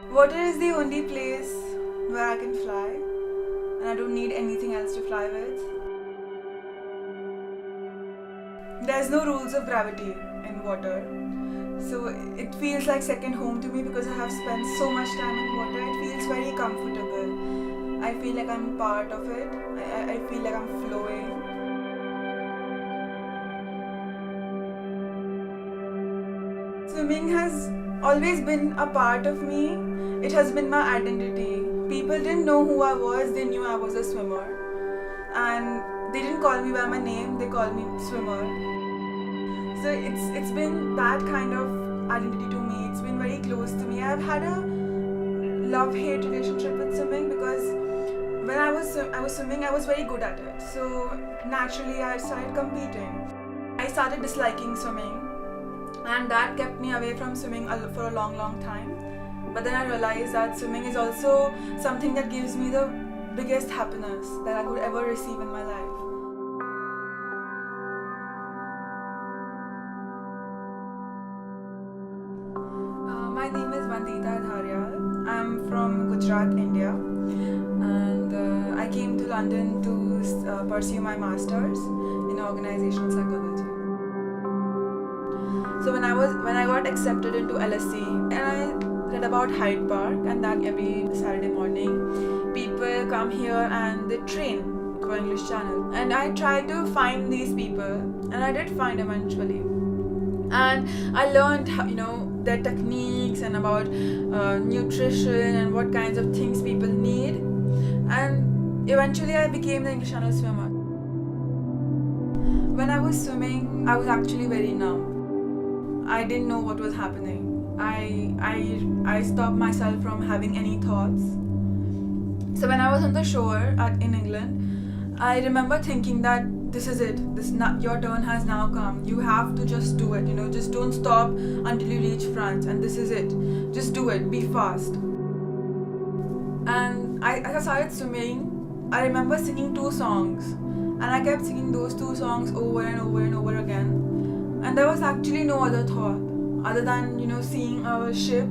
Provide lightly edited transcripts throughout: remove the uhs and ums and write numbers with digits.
Water is the only place where I can fly, and I don't need anything else to fly with. There's no rules of gravity in water, so it feels like second home to me because I have spent so much time in water. It feels very comfortable. I feel like I'm part of it. I feel like I'm flowing. Swimming has always been a part of me. It has been my identity. People didn't know who I was, they knew I was a swimmer. And they didn't call me by my name, they called me swimmer. So it's been that kind of identity to me. It's been very close to me. I've had a love-hate relationship with swimming because when I was swimming, I was very good at it. So naturally I started competing. I started disliking swimming, and that kept me away from swimming for a long time. But then I realized that swimming is also something that gives me the biggest happiness that I could ever receive in my life. My name is Vandita Dhariyal. I'm from Gujarat, India, and I came to London to pursue my masters in organizational psychology. So when I got accepted into LSE, and I read about Hyde Park, and that every Saturday morning people come here and they train for English Channel, and I tried to find these people, and I did find eventually, and I learned their techniques and about nutrition and what kinds of things people need, and eventually I became the English Channel swimmer. When I was swimming, I was actually very numb. I didn't know what was happening. I stopped myself from having any thoughts. So when I was on the shore in England, I remember thinking that this is it. Your turn has now come. You have to just do it. Just don't stop until you reach front. And this is it. Just do it. Be fast. And as I started swimming, I remember singing 2 songs, and I kept singing those 2 songs over and over and over again. And there was actually no other thought other than seeing a ship.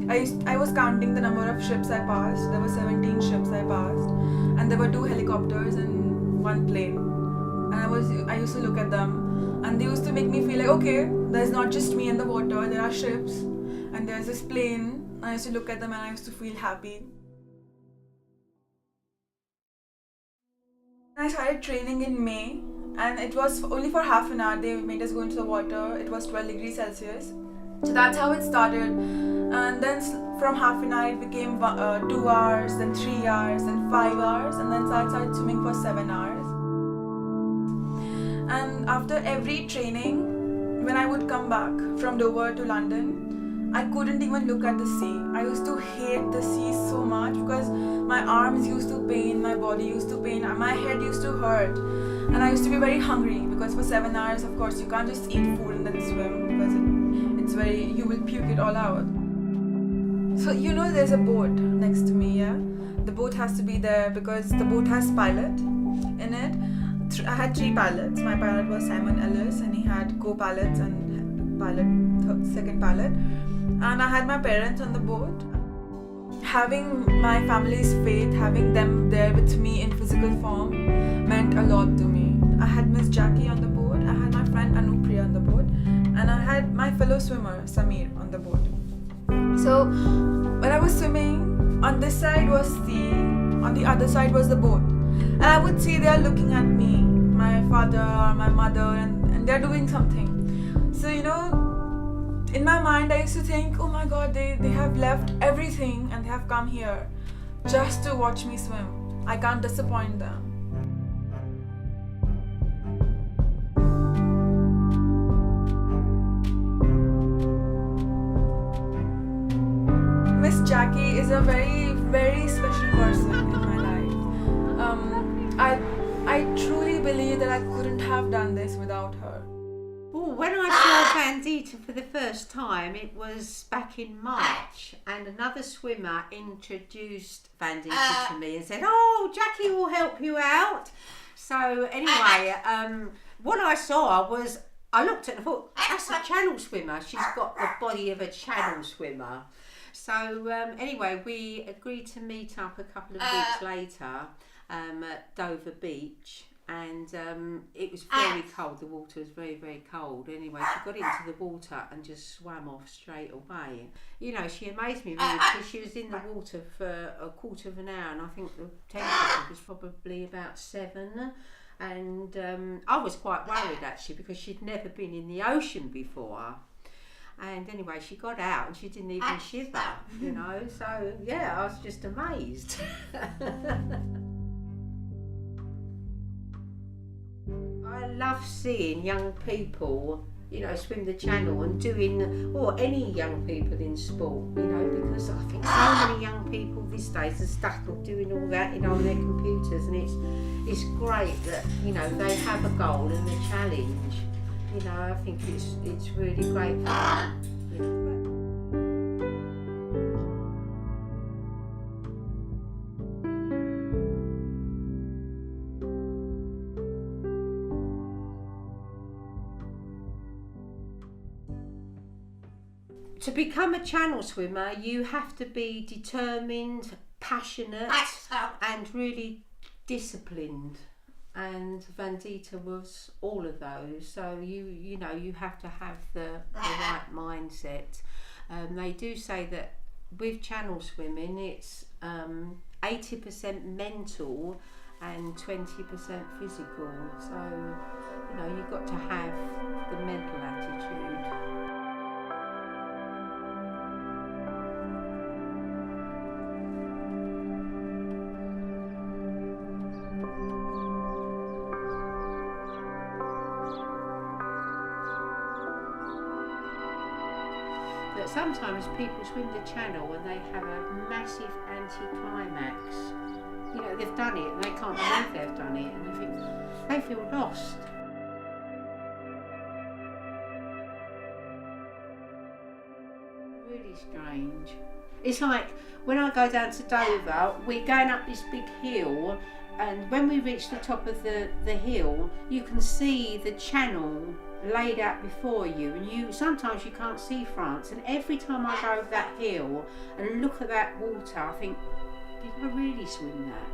I was counting the number of ships I passed. There were 17 ships I passed, and there were 2 helicopters and 1 plane. And I used to look at them, and they used to make me feel like, okay, there's not just me in the water. There are ships, and there's this plane. I used to look at them, and I used to feel happy. I started training in May, and it was only for half an hour. They made us go into the water. It was 12 degrees Celsius. So that's how it started. And then from half an hour it became 2 hours, then 3 hours, then 5 hours, and then I started swimming for 7 hours. And after every training, when I would come back from Dover to London, I couldn't even look at the sea. I used to hate the sea so much because my arms used to pain, my body used to pain, my head used to hurt. And I used to be very hungry because for 7 hours, of course, you can't just eat food and then swim because you will puke it all out. So there's a boat next to me, yeah? The boat has to be there because the boat has pilot in it. I had 3 pilots. My pilot was Simon Ellis, and he had co-pilots and second pilot. And I had my parents on the boat. Having my family's faith, having them there with me in physical form meant a lot to me. I had Miss Jackie on the boat, I had my friend Anupriya on the boat, and I had my fellow swimmer Samir on the boat. So when I was swimming, on this side was sea, on the other side was the boat. And I would see they are looking at me, my father, my mother, and they're doing something. So in my mind I used to think, oh my god, they have left everything and they have come here just to watch me swim. I can't disappoint them. Miss Jackie is a very, very special person in my life. I truly believe that I couldn't have done this without her. Oh, when I saw Vandita for the first time, it was back in March, and another swimmer introduced Vandita to me and said, "Oh, Jackie will help you out." So anyway, what I saw was, I looked at it and thought, that's a channel swimmer. She's got the body of a channel swimmer. So anyway, we agreed to meet up a couple of weeks later at Dover Beach, and it was very cold. The water was very, very cold. Anyway, she got into the water and just swam off straight away. You know, she amazed me really because she was in the water for a quarter of an hour, and I think the temperature was probably about 7. And I was quite worried actually because she'd never been in the ocean before. And anyway, she got out and she didn't even shiver, you know. So yeah, I was just amazed. I love seeing young people, you know, swim the channel and doing, or any young people in sport, you know, because I think so many young people these days are stuck on doing all that, you know, on their computers, and it's great that, you know, they have a goal and a challenge. You know, I think it's really great for them. You know. To become a channel swimmer, you have to be determined, passionate, and really disciplined. And Vandita was all of those. So you know you have to have the right mindset. They do say that with channel swimming, it's 80% mental and 20% physical. So you know you've got to have the mental attitude. But sometimes people swim the channel and they have a massive anticlimax. You know, they've done it and they can't believe they've done it, and you think they feel lost. Really strange. It's like when I go down to Dover, we're going up this big hill, and when we reach the top of the hill, you can see the channel laid out before you, and sometimes you can't see France, and every time I go over that hill and look at that water, I think, did I really swim that,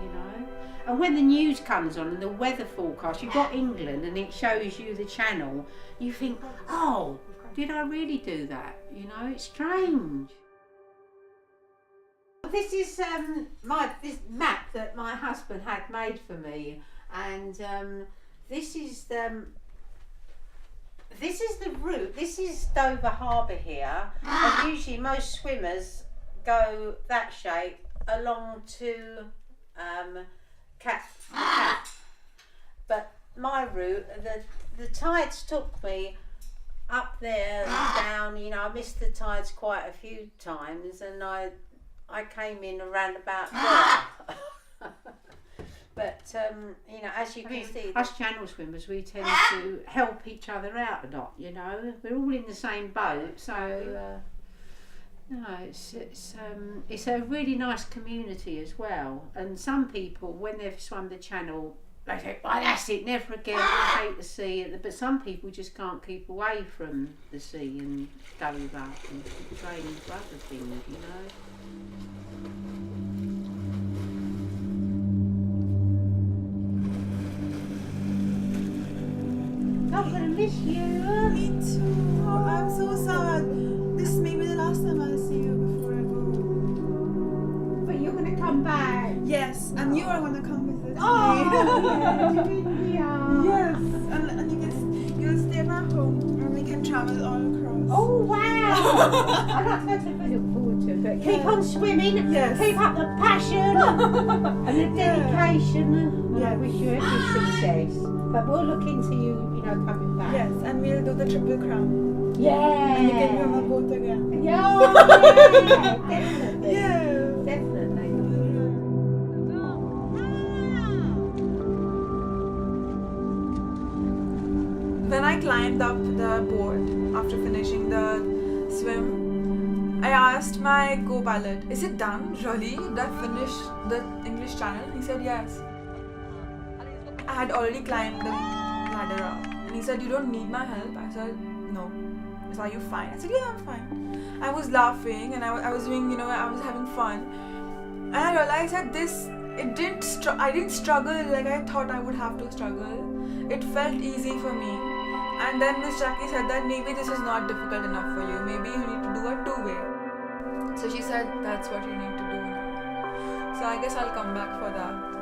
you know? And when the news comes on and the weather forecast, you've got England and it shows you the channel, you think, oh, did I really do that? You know, it's strange. This is this map that my husband had made for me, and this is the route. This is Dover Harbour here, and usually most swimmers go that shape along to Cat. But my route, the tides took me up there and down. You know, I missed the tides quite a few times, and I came in around about there. But you know, as you can see, us channel swimmers, we tend to help each other out a lot. You know, we're all in the same boat, so no, it's a really nice community as well. And some people, when they've swum the channel, they think, "Oh, that's it, never again. I hate the sea." But some people just can't keep away from the sea and going back and training for other things. You know. I'm gonna miss you. Me too. Oh, I'm so sad. This may be the last time I'll see you before I go. But you're gonna come back. Yes, and you are gonna come visit me. Oh, yeah. Yes, and you'll stay back home, and we can travel all across. Oh wow! That's what I look forward to. But keep on swimming. Yes. Keep up the passion and the dedication. And I wish you every success. But we'll look into you, you know, coming back. Yes, and we'll do the triple crown. Yeah. And you can be on the boat again. Yeah, definitely. Yes. Definitely. When I climbed up the board after finishing the swim, I asked my co-pilot, "Is it done? Really? Did I finish the English Channel?" He said yes. I had already climbed the ladder up, and he said, "You don't need my help." I said, "No, So are you fine? I said, yeah, I'm fine. I was laughing and I was doing, I was having fun. And I realized that I didn't struggle like I thought I would have to struggle. It felt easy for me. And then Miss Jackie said that maybe this is not difficult enough for you. Maybe you need to do a 2-way. So she said that's what you need to do now. So I guess I'll come back for that.